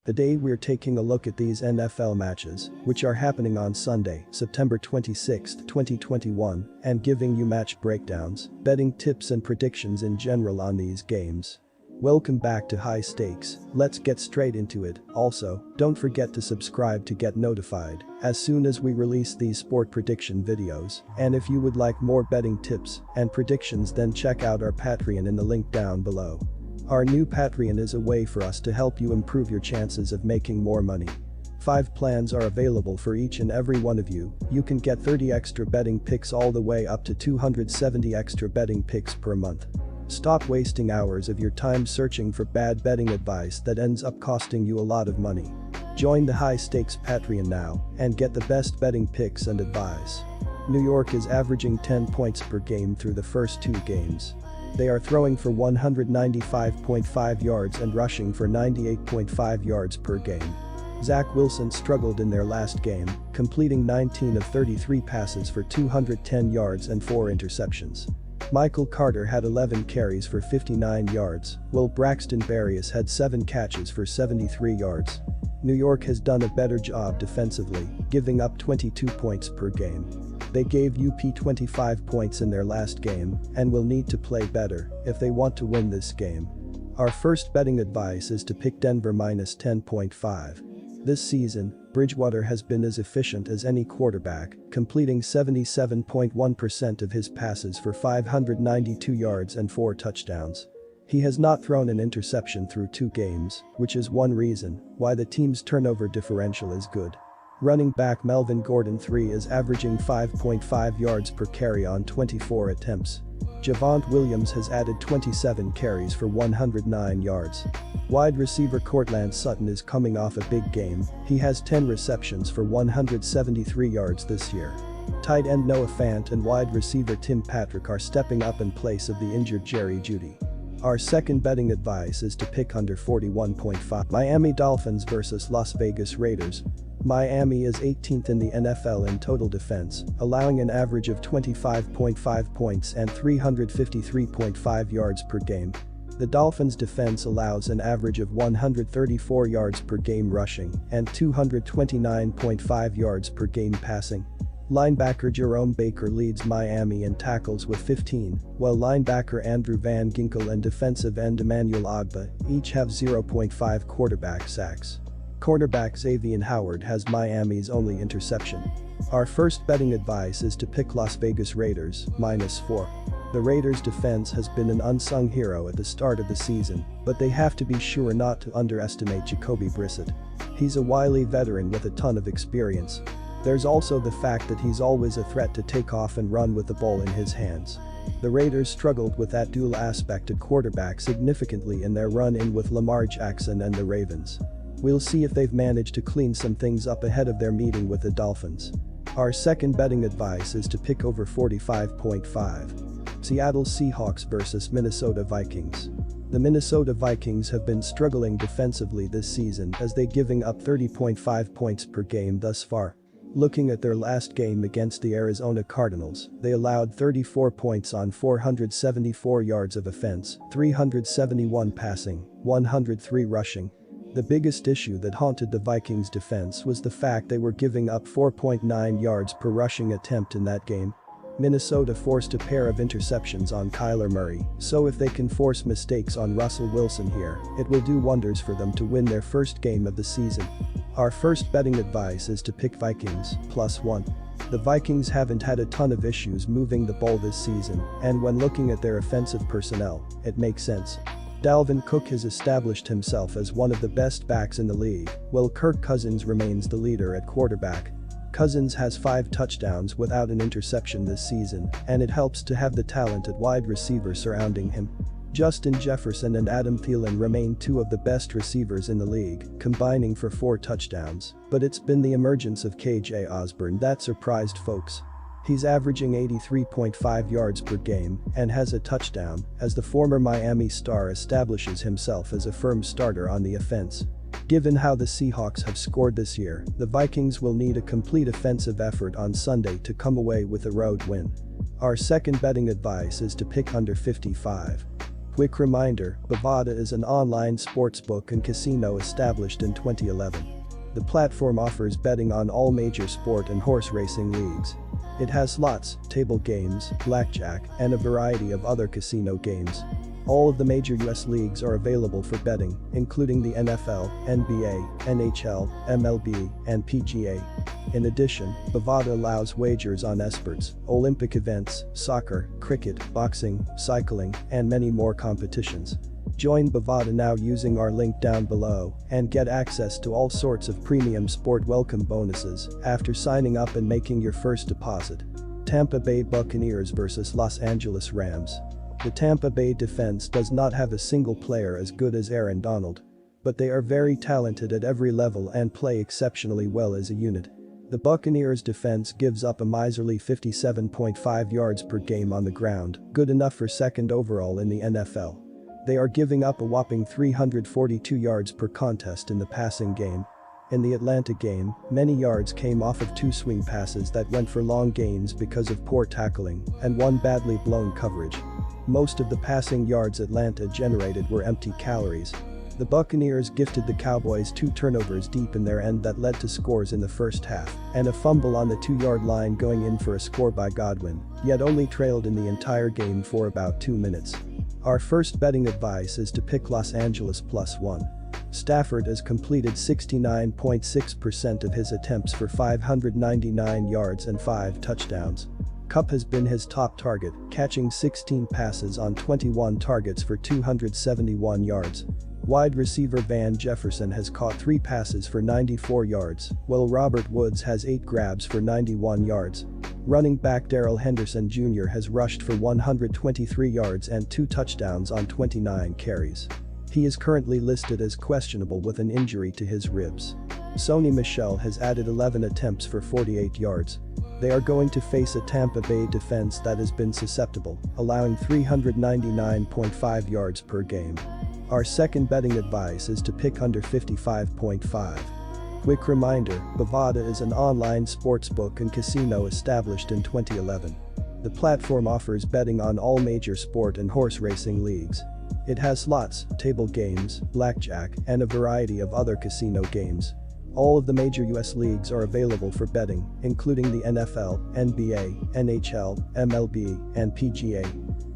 Today we're taking a look at these NFL matches, which are happening on Sunday, September 26, 2021, and giving you match breakdowns, betting tips and predictions in general on these games. Welcome back to High Stakes, let's get straight into it. Also, don't forget to subscribe to get notified as soon as we release these sport prediction videos, and if you would like more betting tips and predictions, then check out our Patreon in the link down below. Our new Patreon is a way for us to help you improve your chances of making more money. 5 plans are available for each and every one of you. You can get 30 extra betting picks all the way up to 270 extra betting picks per month. Stop wasting hours of your time searching for bad betting advice that ends up costing you a lot of money. Join the High Stakes Patreon now and get the best betting picks and advice. New York is averaging 10 points per game through the first 2 games. They are throwing for 195.5 yards and rushing for 98.5 yards per game. Zach Wilson struggled in their last game, completing 19 of 33 passes for 210 yards and 4 interceptions. Michael Carter had 11 carries for 59 yards, while Braxton Berrios had 7 catches for 73 yards. New York has done a better job defensively, giving up 22 points per game. They gave UP 25 points in their last game and will need to play better if they want to win this game. Our first betting advice is to pick Denver minus 10.5. This season, Bridgewater has been as efficient as any quarterback, completing 77.1% of his passes for 592 yards and 4 touchdowns. He has not thrown an interception through 2 games, which is one reason why the team's turnover differential is good. Running back Melvin Gordon III is averaging 5.5 yards per carry on 24 attempts. Javonte Williams has added 27 carries for 109 yards. Wide receiver Courtland Sutton is coming off a big game. He has 10 receptions for 173 yards this year. Tight end Noah Fant and wide receiver Tim Patrick are stepping up in place of the injured Jerry Jeudy. Our second betting advice is to pick under 41.5. Miami Dolphins vs Las Vegas Raiders. Miami is 18th in the NFL in total defense, allowing an average of 25.5 points and 353.5 yards per game. The Dolphins' defense allows an average of 134 yards per game rushing and 229.5 yards per game passing. Linebacker Jerome Baker leads Miami in tackles with 15, while linebacker Andrew Van Ginkel and defensive end Emmanuel Ogbah each have 0.5 quarterback sacks. Cornerback Xavier Howard has Miami's only interception. Our first betting advice is to pick Las Vegas Raiders, minus 4. The Raiders' defense has been an unsung hero at the start of the season, but they have to be sure not to underestimate Jacoby Brissett. He's a wily veteran with a ton of experience. There's also the fact that he's always a threat to take off and run with the ball in his hands. The Raiders struggled with that dual aspect at quarterback significantly in their run-in with Lamar Jackson and the Ravens. We'll see if they've managed to clean some things up ahead of their meeting with the Dolphins. Our second betting advice is to pick over 45.5. Seattle Seahawks vs Minnesota Vikings. The Minnesota Vikings have been struggling defensively this season as they're giving up 30.5 points per game thus far. Looking at their last game against the Arizona Cardinals, they allowed 34 points on 474 yards of offense, 371 passing, 103 rushing. The biggest issue that haunted the Vikings' defense was the fact they were giving up 4.9 yards per rushing attempt in that game. Minnesota forced a pair of interceptions on Kyler Murray, so if they can force mistakes on Russell Wilson here, it will do wonders for them to win their first game of the season. Our first betting advice is to pick Vikings, plus 1. The Vikings haven't had a ton of issues moving the ball this season, and when looking at their offensive personnel, it makes sense. Dalvin Cook has established himself as one of the best backs in the league, while Kirk Cousins remains the leader at quarterback. Cousins has 5 touchdowns without an interception this season, and it helps to have the talent at wide receiver surrounding him. Justin Jefferson and Adam Thielen remain 2 of the best receivers in the league, combining for 4 touchdowns, but it's been the emergence of KJ Osborne that surprised folks. He's averaging 83.5 yards per game and has a touchdown as the former Miami star establishes himself as a firm starter on the offense. Given how the Seahawks have scored this year, the Vikings will need a complete offensive effort on Sunday to come away with a road win. Our second betting advice is to pick under 55. Quick reminder, Bovada is an online sportsbook and casino established in 2011. The platform offers betting on all major sport and horse racing leagues. It has slots, table games, blackjack, and a variety of other casino games. All of the major US leagues are available for betting, including the NFL, NBA, NHL, MLB, and PGA. In addition, Bovada allows wagers on esports, Olympic events, soccer, cricket, boxing, cycling, and many more competitions. Join Bovada now using our link down below and get access to all sorts of premium sport welcome bonuses after signing up and making your first deposit. Tampa Bay Buccaneers vs Los Angeles Rams. The Tampa Bay defense does not have a single player as good as Aaron Donald. But they are very talented at every level and play exceptionally well as a unit. The Buccaneers defense gives up a miserly 57.5 yards per game on the ground, good enough for second overall in the NFL. They are giving up a whopping 342 yards per contest in the passing game. In the Atlanta game, many yards came off of two swing passes that went for long gains because of poor tackling and one badly blown coverage. Most of the passing yards Atlanta generated were empty calories. The Buccaneers gifted the Cowboys two turnovers deep in their end that led to scores in the first half, and a fumble on the 2-yard line going in for a score by Godwin, yet only trailed in the entire game for about 2 minutes. Our first betting advice is to pick Los Angeles +1. Stafford has completed 69.6% of his attempts for 599 yards and 5 touchdowns. Kupp has been his top target, catching 16 passes on 21 targets for 271 yards. Wide receiver Van Jefferson has caught 3 passes for 94 yards, while Robert Woods has 8 grabs for 91 yards. Running back Darrell Henderson Jr. has rushed for 123 yards and 2 touchdowns on 29 carries. He is currently listed as questionable with an injury to his ribs. Sony Michel has added 11 attempts for 48 yards. They are going to face a Tampa Bay defense that has been susceptible, allowing 399.5 yards per game. Our second betting advice is to pick under 55.5. Quick reminder, Bovada is an online sportsbook and casino established in 2011. The platform offers betting on all major sport and horse racing leagues. It has slots, table games, blackjack, and a variety of other casino games. All of the major US leagues are available for betting, including the NFL, NBA, NHL, MLB, and PGA.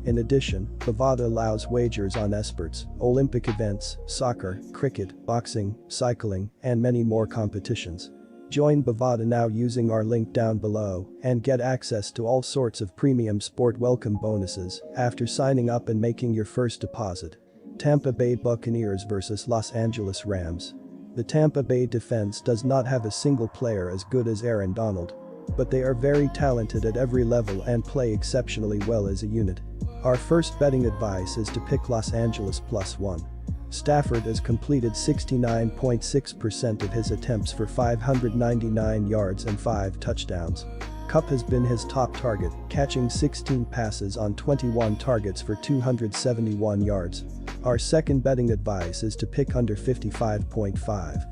In addition, Bovada allows wagers on esports, Olympic events, soccer, cricket, boxing, cycling, and many more competitions. Join Bovada now using our link down below and get access to all sorts of premium sport welcome bonuses after signing up and making your first deposit. Tampa Bay Buccaneers vs Los Angeles Rams. The Tampa Bay defense does not have a single player as good as Aaron Donald. But they are very talented at every level and play exceptionally well as a unit. Our first betting advice is to pick Los Angeles +1. Stafford has completed 69.6% of his attempts for 599 yards and 5 touchdowns. Kupp has been his top target, catching 16 passes on 21 targets for 271 yards. Our second betting advice is to pick under 55.5.